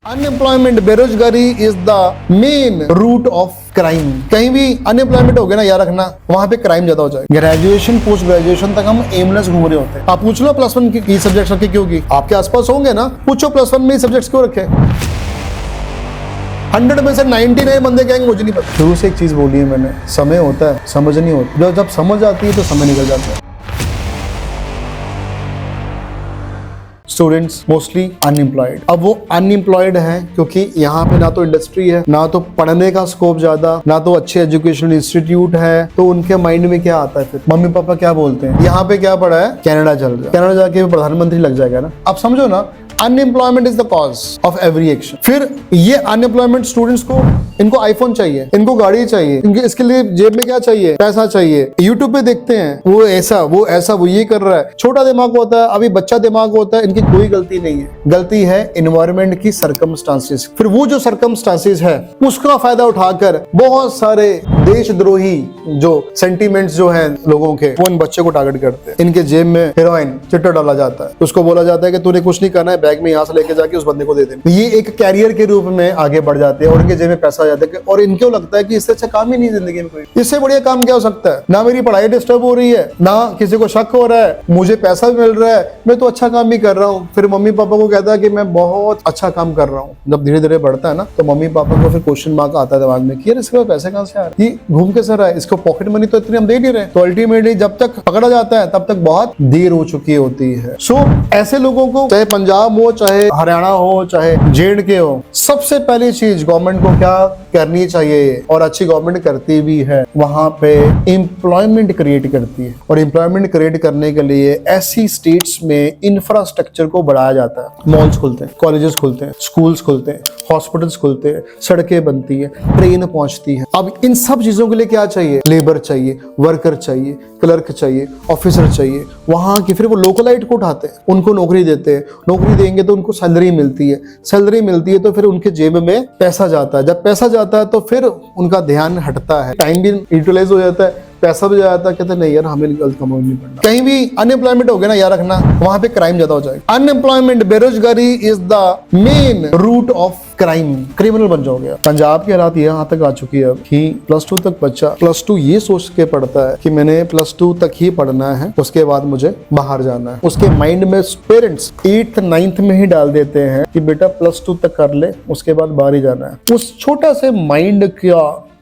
Unemployment, बेरोजगारी is the main root of crime. कहीं भी अनएम्प्लॉयमेंट हो गया ना, याद रखना वहां पे क्राइम ज्यादा हो जाएगा। ग्रेजुएशन पोस्ट ग्रेजुएशन तक हम एमलेस घूम रहे होते हैं। आप पूछ लो +1 की सब्जेक्ट्स रखे क्यों की, आपके आसपास होंगे ना, पूछो +1 में सब्जेक्ट्स क्यों रखे। 100 में से 99 बंदे कहेंगे मुझे नहीं पता। शुरू से एक चीज बोली है मैंने, समय होता है, समझ नहीं होती। जब समझ आती है तो समय निकल जाता है। Students mostly unemployed. अब वो अनएम्प्लॉयड है क्योंकि यहाँ पे ना तो इंडस्ट्री है, ना तो पढ़ने का स्कोप ज्यादा, ना तो अच्छे एजुकेशनल इंस्टीट्यूट है। तो उनके माइंड में क्या आता है, फिर मम्मी पापा क्या बोलते हैं, यहाँ पे क्या पढ़ा है, कनाडा चल रहा है, कनाडा जाके प्रधानमंत्री लग जाएगा ना। आप समझो ना, unemployment is the cause of every action. फिर ये अनएम्प्लॉयमेंट स्टूडेंट्स को, इनको आईफोन चाहिए, इनको गाड़ी चाहिए, इनके इसके लिए जेब में क्या चाहिए, पैसा चाहिए। यूट्यूब पे देखते हैं वो ऐसा वो ये कर रहा है। छोटा दिमाग होता है, अभी बच्चा दिमाग होता है, इनकी कोई गलती नहीं है। गलती है एनवायरनमेंट की, सर्कमस्टांसेस। फिर वो जो सर्कमस्टांसेस है उसका फायदा उठाकर बहुत सारे देशद्रोही जो सेंटीमेंट्स जो है लोगों के, वो इन बच्चे को टारगेट करते हैं। इनके जेब में हेरोइन चिट्टा डाला जाता है, उसको बोला जाता है कि तूने कुछ नहीं करना है, बैग में यहाँ से लेके जाके उस बंदे को दे दे। ये एक कैरियर के रूप में आगे बढ़ जाते हैं और इनके जेब में पैसा आ जाता है और इनको लगता है कि इससे अच्छा काम ही नहीं जिंदगी में कोई, इससे बढ़िया काम क्या हो सकता है। ना मेरी पढ़ाई डिस्टर्ब हो रही है, ना किसी को शक हो रहा है, मुझे पैसा भी मिल रहा है, मैं तो अच्छा काम भी कर रहा हूँ। फिर मम्मी पापा को कहता है कि मैं बहुत अच्छा काम कर रहा हूँ। जब धीरे धीरे बढ़ता है ना, तो मम्मी पापा को फिर क्वेश्चन मार्क आता है दिमाग में कि यार इसके पैसे कहाँ से आ रहे हैं, ये घूम के सर है, इसको पॉकेट मनी तो इतनी हम दे नहीं रहे। तो अल्टीमेटली जब तक पकड़ा जाता है तब तक बहुत देर हो चुकी होती है। सो ऐसे लोगों को, चाहे पंजाब हो, चाहे हरियाणा हो, चाहे JNK हो, सबसे पहली चीज गवर्नमेंट को क्या करनी चाहिए, और अच्छी गवर्नमेंट करती भी है, वहां पे एम्प्लॉयमेंट क्रिएट करती है। और एम्प्लॉयमेंट क्रिएट करने के लिए ऐसी स्टेट्स में इंफ्रास्ट्रक्चर को बढ़ाया जाता है। मॉल्स खुलते हैं, कॉलेजेस खुलते हैं, स्कूल्स खुलते हैं, हॉस्पिटल्स खुलते हैं, सड़कें बनती है, ट्रेन पहुंचती है। अब इन सब चीजों के लिए क्या चाहिए, लेबर चाहिए, वर्कर चाहिए, क्लर्क चाहिए, ऑफिसर चाहिए। वहां की फिर वो लोकलाइट को उठाते हैं, उनको नौकरी देते हैं। नौकरी देंगे तो उनको सैलरी मिलती है, सैलरी मिलती है तो फिर उनके जेब में पैसा जाता है। जब पैसा जाता है तो फिर उनका ध्यान हटता है, टाइम भी यूटिलाइज हो जाता है, पैसा भी जाता है। कहते नहीं यार हमें गलत काम नहीं पड़ना। कहीं भी अनएम्प्लॉयमेंट हो गया ना, याद रखना वहां पे क्राइम ज्यादा हो जाएगा। अनएम्प्लॉयमेंट, बेरोजगारी is the main root of crime. Criminal बन जाओगे। पंजाब की हालात यहाँ तक आ चुकी है कि +2 तक बच्चा +2 ये सोच के पढ़ता है कि मैंने +2 तक ही पढ़ना है, उसके बाद मुझे बाहर जाना है। उसके माइंड में पेरेंट्स 8th 9th में ही डाल देते हैं कि बेटा +2 तक कर ले, उसके बाद बाहर ही जाना है। उस छोटा से माइंड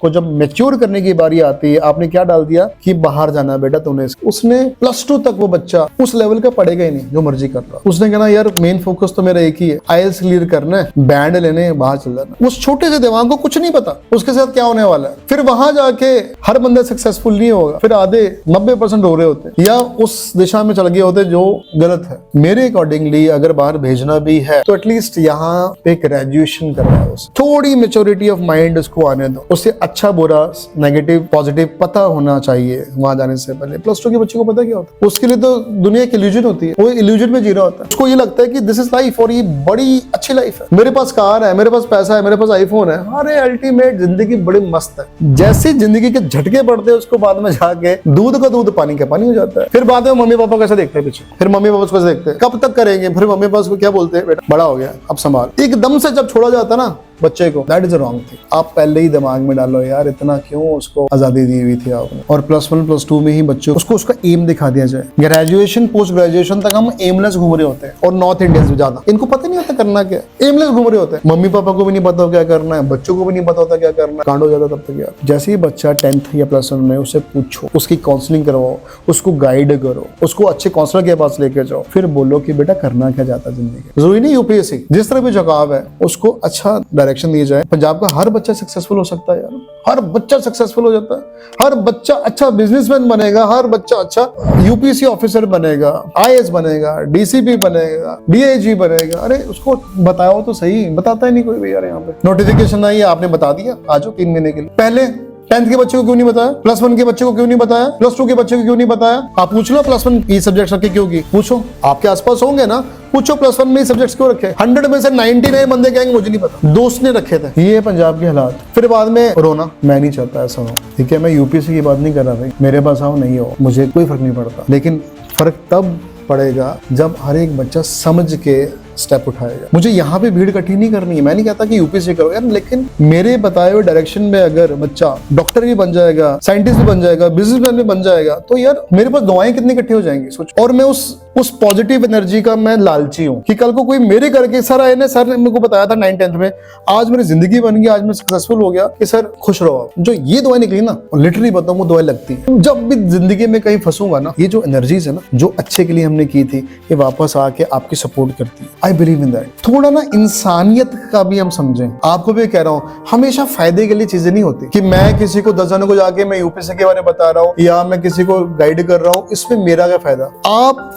को जब मैच्योर करने की बारी आती है, आपने क्या डाल दिया कि बाहर जाना है बेटा तूने, उसने +2 तक वो बच्चा उस लेवल का पढ़ेगा ही नहीं जो मर्जी कर रहा। उसने कहना यार मेन फोकस तो मेरा एक ही है, IELTS क्लियर करना है, बैंड लेने बाहर चल जाना। उस छोटे से दिमाग को कुछ नहीं पता उसके साथ क्या होने वाला है। फिर वहां जाके हर बंदा सक्सेसफुल नहीं होगा, फिर आधे 90% रो रहे होते या उस दिशा में चल गए होते जो गलत है। मेरे अकॉर्डिंगली अगर बाहर भेजना भी है तो एटलीस्ट यहाँ पे ग्रेजुएशन करवाओ, थोड़ी मेच्योरिटी ऑफ माइंड उसको आने दो, उससे अच्छा बुरा नेगेटिव पॉजिटिव पता होना चाहिए वहां जाने से पहले। +2 के बच्चे को पता क्या होता है, उसके लिए तो दुनिया एक इल्यूजन होती है, वो इल्यूजन में जी रहा होता है। उसको ये लगता है कि दिस इज लाइफ और ये बड़ी अच्छी लाइफ है, मेरे पास कार है, मेरे पास पैसा है, मेरे पास आईफोन है। अरे अल्टीमेट जिंदगी बड़ी मस्त है। जैसे जिंदगी के झटके पड़ते हैं उसको बाद में जाके दूध का दूध पानी का पानी हो जाता है। फिर बाद में मम्मी पापा कैसे देखते हैं पीछे, फिर मम्मी पापा कैसे देखते हैं, कब तक करेंगे, फिर मम्मी पापा को क्या बोलते हैं, बेटा बड़ा हो गया अब संभाल। एकदम से जब छोड़ा जाता ना बच्चे को, that is a wrong thing. आप पहले ही दिमाग में डालो यार इतना क्यों उसको आजादी दी हुई थी आपने, और +1 +2 में ही बच्चों उसको उसका एम दिखा दिया जाए। ग्रेजुएशन पोस्ट ग्रेजुएशन तक हम एमलेस घूम रहे होते हैं, और नॉर्थ इंडियंस ज्यादा, इनको पता नहीं होता करना क्या, एमलेस घूम रहे होते हैं। मम्मी पापा को भी नहीं पता क्या करना है, बच्चों को भी नहीं पता होता क्या करना है, कांड हो जाता तब तक यार। जैसे ही बच्चा 10th या +1 में, उसे पूछो, उसकी काउंसलिंग करवाओ, उसको गाइड करो, उसको अच्छे काउंसलर के पास लेके जाओ, फिर बोलो कि बेटा करना क्या चाहता जिंदगी। जरूरी नहीं UPSC, जिस तरह भी झुकाव है उसको अच्छा डायरेक्शन दिया जाए। आपका हर बच्चा सक्सेसफुल हो सकता है यार, हर बच्चा सक्सेसफुल हो जाता है, हर बच्चा अच्छा बिजनेसमैन बनेगा, हर बच्चा अच्छा UPSC ऑफिसर बनेगा, IAS बनेगा, DCP बनेगा, DIG बनेगा। अरे उसको बताओ तो सही, बताता ही नहीं कोई भी यार। यहाँ पे नोटिफिकेशन आई, आपने बता दिया आ जाओ 3 महीने के लिए। पहले 10th के बच्चे को क्यों नहीं बताया, +1 के बच्चे को क्यों नहीं बताया, +2 के बच्चे को क्यों नहीं बताया। आप पूछ लो +1 की सब्जेक्ट रखे क्यों की, पूछो आपके आसपास होंगे ना, पूछो +1 में सब्जेक्ट्स क्यों रखे। 100 में से 99 बंदे कहेंगे मुझे नहीं पता, दोस्त ने रखे थे। ये है पंजाब के हालात। फिर बाद में रोना, मैं नहीं चाहता ऐसा हो, ठीक है, मैं UPSC की बात नहीं कर रहा भाई, मेरे पास आओ नहीं हो, मुझे कोई फर्क नहीं पड़ता। लेकिन फर्क तब पड़ेगा जब हर एक बच्चा समझ के स्टेप उठाएगा। मुझे यहाँ पे भीड़ इकट्ठी नहीं करनी है, मैं नहीं कहता कि यूपीएससी करो यार, लेकिन मेरे बताए हुए डायरेक्शन में अगर बच्चा डॉक्टर भी बन जाएगा, साइंटिस्ट भी बन जाएगा, बिजनेसमैन भी बन जाएगा, तो यार मेरे पास दुआएं कितनी इकट्ठी हो जाएंगी सोच। और मैं उस पॉजिटिव एनर्जी का मैं लालची हूँ कि कल को कोई मेरे करके सर ने मेरे को बताया था 9th-10th में, आज मेरी जिंदगी बन गई, आज मैं सक्सेसफुल हो गया कि सर खुश रहो आप। जो ये दुआएं निकली ना, लिटरली बताऊं वो दुआएं लगती है। जब भी जिंदगी में कहीं फंसूंगा ना, ये जो एनर्जीज है ना, जो अच्छे के लिए हमने की थी, ये वापस आके आपकी सपोर्ट करती है। I believe in that. थोड़ा ना इंसानियत का भी हम समझें। आपको भी कह रहा हूँ, हमेशा फायदे के लिए चीजें नहीं होती कि मैं किसी को 10 जनों को जाके मैं यूपीएससी के बारे में बता रहा हूँ या मैं किसी को गाइड कर रहा हूँ, इसमें मेरा क्या फायदा।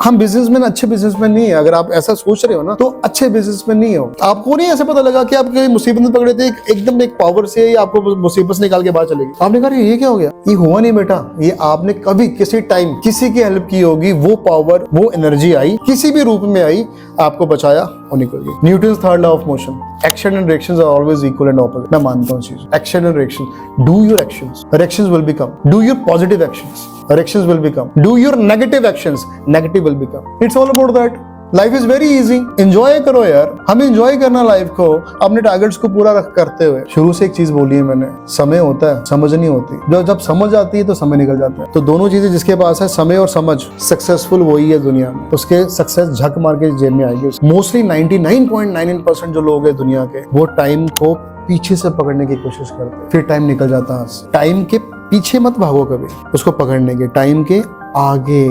हम बिजनेसमैन अच्छे बिजनेसमैन नहीं है। अगर आप ऐसा सोच रहे हो ना, तो अच्छे बिजनेसमैन नहीं हो। आपको नहीं ऐसे पता लगा कि आप कहीं मुसीबत में पकड़े थे, एकदम एक पावर से ही आपको मुसीबत से निकाल के बाहर चलेगी। आपने कहा ये क्या हो गया? ये हुआ नहीं बेटा, ये आपने कभी किसी टाइम किसी की हेल्प की होगी, वो पावर, वो एनर्जी आई, किसी भी रूप में आई, आपको बचाया और निकल गई। Newton's third law of motion, action and reactions are always equal and opposite. मैं मानता हूँ चीज, action and reaction. Do your actions, reactions will be come. Do your positive actions, reactions will be come. Do your negative actions, negative will be come. It's all about that. Life is very easy. Enjoy करो यार, हमें enjoy करना life को, अपने targets को पूरा करते हुए। शुरू से एक चीज बोली है मैंने, समय होता है, समझ नहीं होती। जब समझ आती है तो समय निकल जाता है। तो दोनों चीजें जिसके पास है, समय और समझ, सक्सेसफुल वही है दुनिया में। उसके सक्सेस झक मार के जेब में आएगी। मोस्टली 99.99% जो लोग हैं दुनिया के, वो टाइम को पीछे से पकड़ने की कोशिश करते हैं, फिर टाइम निकल जाता है। टाइम के पीछे मत भागो कभी, उसको पकड़ने के, टाइम के आगे,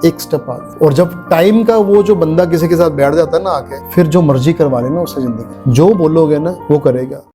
एक स्टेप आगे। और जब टाइम का वो जो बंदा किसी के साथ बैठ जाता है ना आके, फिर जो मर्जी करवा लेना उससे जिंदगी, जो बोलोगे ना वो करेगा।